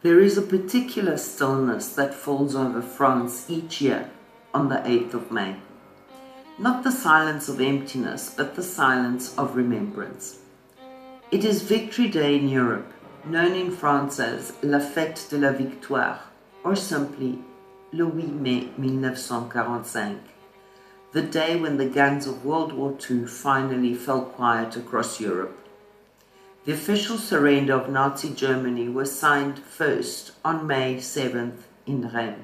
There is a particular stillness that falls over France each year on the 8th of May. Not the silence of emptiness, but the silence of remembrance. It is Victory Day in Europe, known in France as la Fête de la Victoire, or simply le 8 mai 1945, the day when the guns of World War II finally fell quiet across Europe. The official surrender of Nazi Germany was signed first on May 7th in Rennes,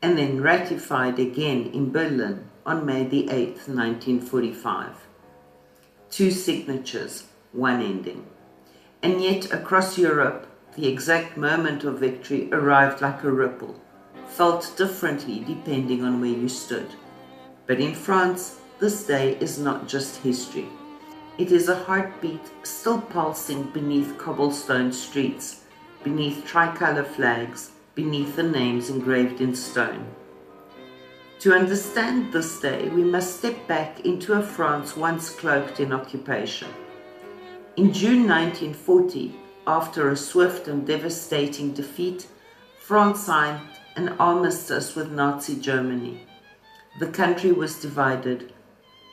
and then ratified again in Berlin on May the 8th, 1945. 2 signatures, 1 ending. And yet across Europe, the exact moment of victory arrived like a ripple, felt differently depending on where you stood. But in France, this day is not just history. It is a heartbeat still pulsing beneath cobblestone streets, beneath tricolour flags, beneath the names engraved in stone. To understand this day, we must step back into a France once cloaked in occupation. In June 1940, after a swift and devastating defeat, France signed an armistice with Nazi Germany. The country was divided.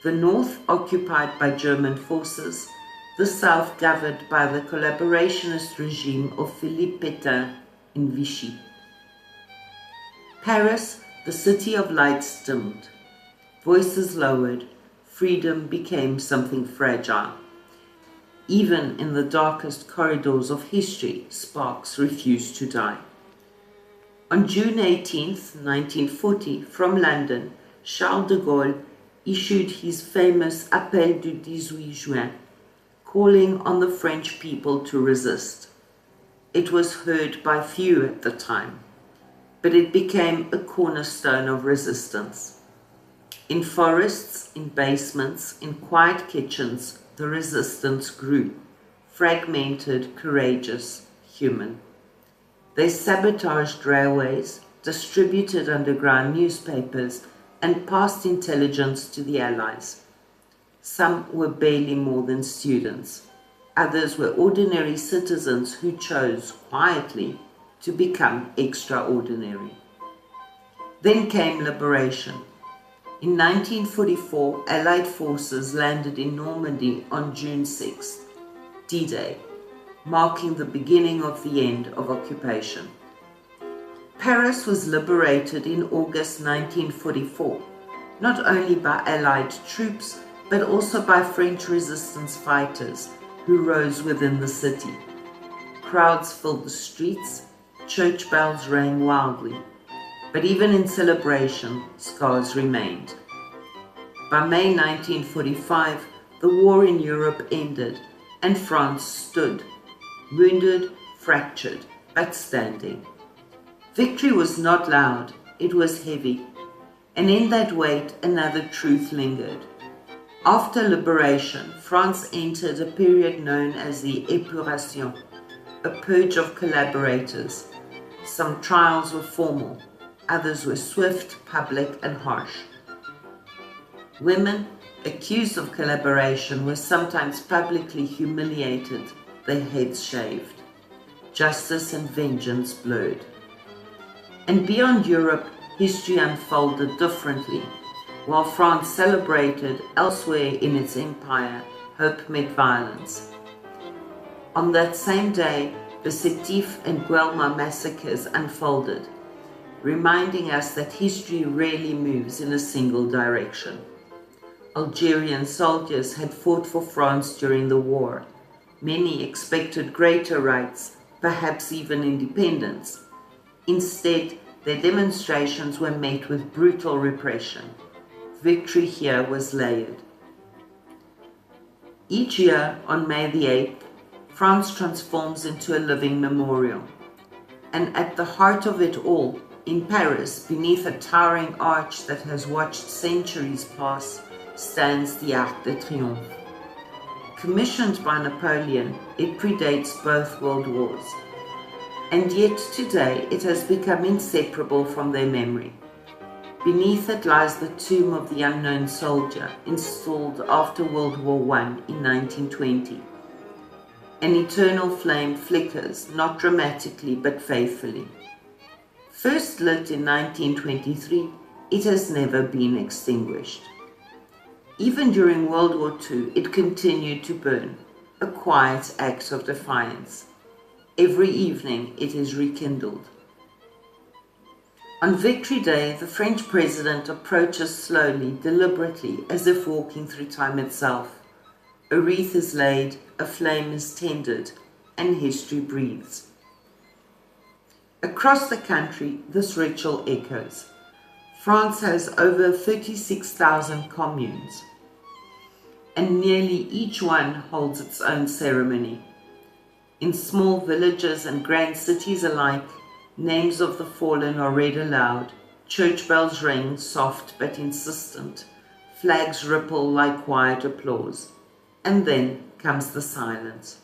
The north occupied by German forces, the south governed by the collaborationist regime of Philippe Pétain in Vichy. Paris, the city of lights, dimmed. Voices lowered. Freedom became something fragile. Even in the darkest corridors of history, sparks refused to die. On June 18, 1940, from London, Charles de Gaulle issued his famous Appel du 18 juin, calling on the French people to resist. It was heard by few at the time, but it became a cornerstone of resistance. In forests, in basements, in quiet kitchens, the resistance grew, fragmented, courageous, human. They sabotaged railways, distributed underground newspapers, and passed intelligence to the Allies. Some were barely more than students. Others were ordinary citizens who chose, quietly, to become extraordinary. Then came liberation. In 1944, Allied forces landed in Normandy on June 6th, D-Day, marking the beginning of the end of occupation. Paris was liberated in August 1944, not only by Allied troops, but also by French resistance fighters who rose within the city. Crowds filled the streets, church bells rang wildly, but even in celebration, scars remained. By May 1945, the war in Europe ended, and France stood, wounded, fractured, but standing. Victory was not loud, it was heavy, and in that weight another truth lingered. After liberation, France entered a period known as the épuration, a purge of collaborators. Some trials were formal, others were swift, public, and harsh. Women accused of collaboration were sometimes publicly humiliated, their heads shaved. Justice and vengeance blurred. And beyond Europe, history unfolded differently. While France celebrated, elsewhere in its empire, hope met violence. On that same day, the Sétif and Guelma massacres unfolded, reminding us that history rarely moves in a single direction. Algerian soldiers had fought for France during the war. Many expected greater rights, perhaps even independence. Instead, their demonstrations were met with brutal repression. Victory here was layered. Each year, on May the 8th, France transforms into a living memorial. And at the heart of it all, in Paris, beneath a towering arch that has watched centuries pass, stands the Arc de Triomphe. Commissioned by Napoleon, it predates both world wars. And yet today it has become inseparable from their memory. Beneath it lies the tomb of the unknown soldier, installed after World War I in 1920. An eternal flame flickers, not dramatically but faithfully. First lit in 1923, it has never been extinguished. Even during World War II, it continued to burn, a quiet act of defiance. Every evening it is rekindled. On Victory Day, the French president approaches slowly, deliberately, as if walking through time itself. A wreath is laid, a flame is tended, and history breathes. Across the country, this ritual echoes. France has over 36,000 communes, and nearly each one holds its own ceremony. In small villages and grand cities alike, names of the fallen are read aloud, church bells ring, soft but insistent, flags ripple like quiet applause, and then comes the silence.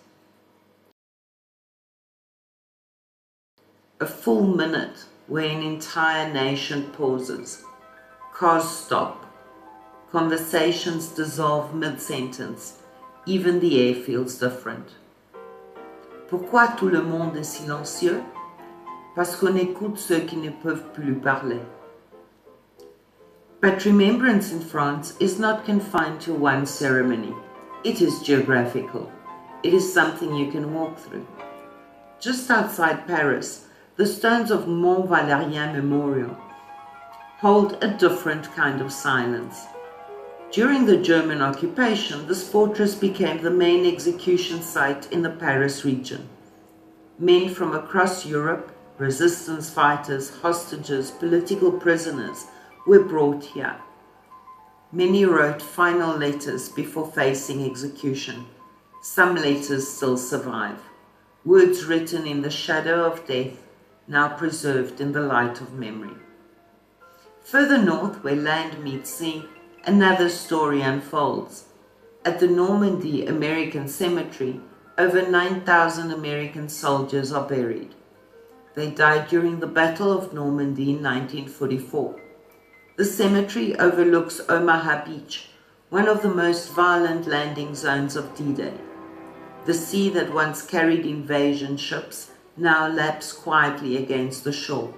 A full minute where an entire nation pauses. Cars stop. Conversations dissolve mid-sentence. Even the air feels different. Pourquoi tout le monde est silencieux? Parce qu'on écoute ceux qui ne peuvent plus parler. But remembrance in France is not confined to one ceremony. It is geographical. It is something you can walk through. Just outside Paris, the stones of Mont Valérien Memorial hold a different kind of silence. During the German occupation, this fortress became the main execution site in the Paris region. Men from across Europe, resistance fighters, hostages, political prisoners, were brought here. Many wrote final letters before facing execution. Some letters still survive. Words written in the shadow of death, now preserved in the light of memory. Further north, where land meets sea, another story unfolds. At the Normandy American Cemetery, over 9,000 American soldiers are buried. They died during the Battle of Normandy in 1944. The cemetery overlooks Omaha Beach, one of the most violent landing zones of D-Day. The sea that once carried invasion ships now laps quietly against the shore.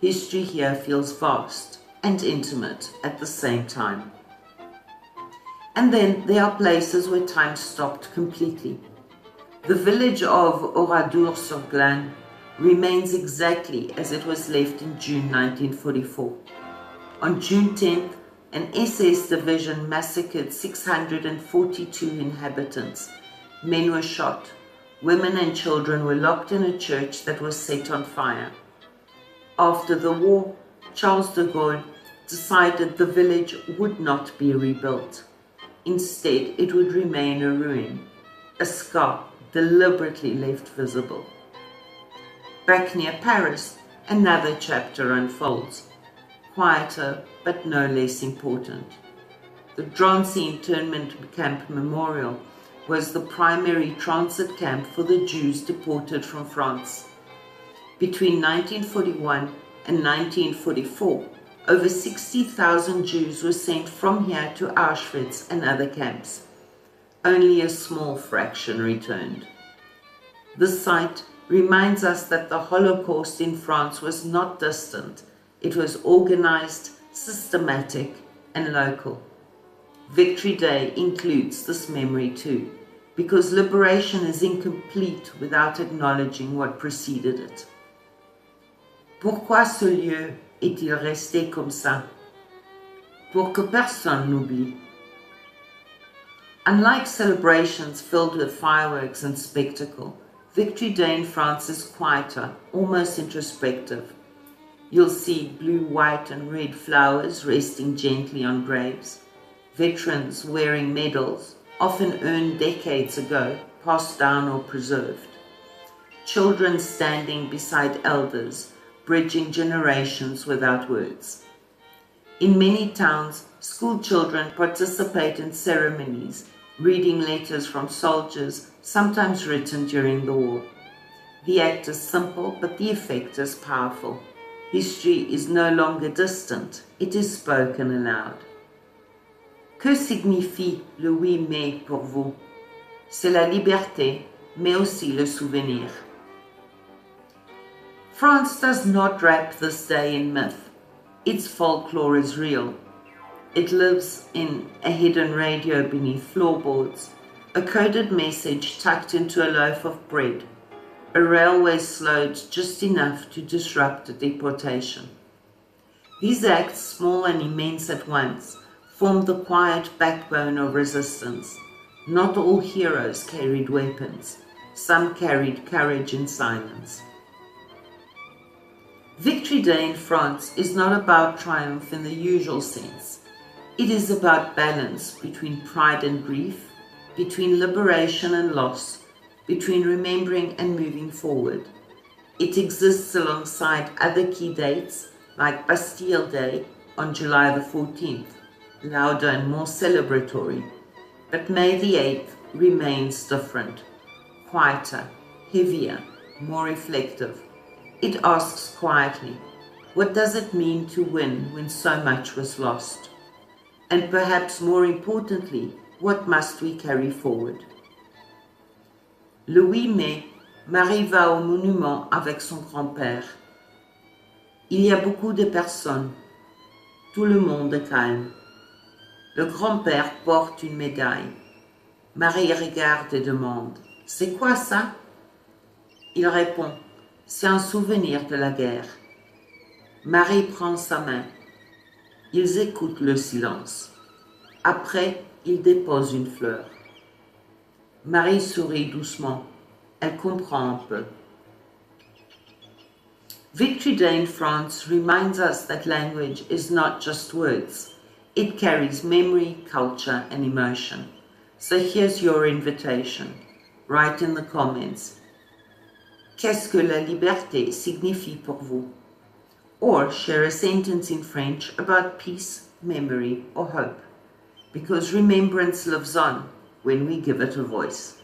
History here feels vast and intimate at the same time. And then there are places where time stopped completely. The village of Oradour-sur-Glane remains exactly as it was left in June 1944. On June 10th, an SS division massacred 642 inhabitants. Men were shot. Women and children were locked in a church that was set on fire. After the war, Charles de Gaulle decided the village would not be rebuilt. Instead, it would remain a ruin, a scar deliberately left visible. Back near Paris, another chapter unfolds. Quieter, but no less important. The Drancy internment camp memorial was the primary transit camp for the Jews deported from France. Between 1941 and 1944, over 60,000 Jews were sent from here to Auschwitz and other camps. Only a small fraction returned. This site reminds us that the Holocaust in France was not distant. It was organized, systematic, and local. Victory Day includes this memory too, because liberation is incomplete without acknowledging what preceded it. Pourquoi ce lieu est-il resté comme ça? Pour que personne n'oublie. Unlike celebrations filled with fireworks and spectacle, Victory Day in France is quieter, almost introspective. You'll see blue, white, and red flowers resting gently on graves. Veterans wearing medals, often earned decades ago, passed down or preserved. Children standing beside elders, bridging generations without words. In many towns, school children participate in ceremonies, reading letters from soldiers, sometimes written during the war. The act is simple, but the effect is powerful. History is no longer distant, it is spoken aloud. Que signifie le 8 mai pour vous? C'est la liberté, mais aussi le souvenir. France does not wrap this day in myth. Its folklore is real. It lives in a hidden radio beneath floorboards, a coded message tucked into a loaf of bread, a railway slowed just enough to disrupt a deportation. These acts, small and immense at once, formed the quiet backbone of resistance. Not all heroes carried weapons. Some carried courage in silence. Victory Day in France is not about triumph in the usual sense. It is about balance between pride and grief, between liberation and loss, between remembering and moving forward. It exists alongside other key dates like Bastille Day on July the 14th, louder and more celebratory. But May the 8th remains different, quieter, heavier, more reflective. It asks quietly, what does it mean to win when so much was lost? And perhaps more importantly, what must we carry forward? Le 8 mai, Marie va au monument avec son grand-père. Il y a beaucoup de personnes. Tout le monde est calme. Le grand-père porte une médaille. Marie regarde et demande, « C'est quoi ça ?» Il répond, « C'est un souvenir de la guerre. » Marie prend sa main. Ils écoutent le silence. Après, il dépose une fleur. Marie sourit doucement. Elle comprend un peu. Victory Day in France reminds us that language is not just words. It carries memory, culture, and emotion. So here's your invitation. Write in the comments. Qu'est-ce que la liberté signifie pour vous? Or share a sentence in French about peace, memory, or hope. Because remembrance lives on when we give it a voice.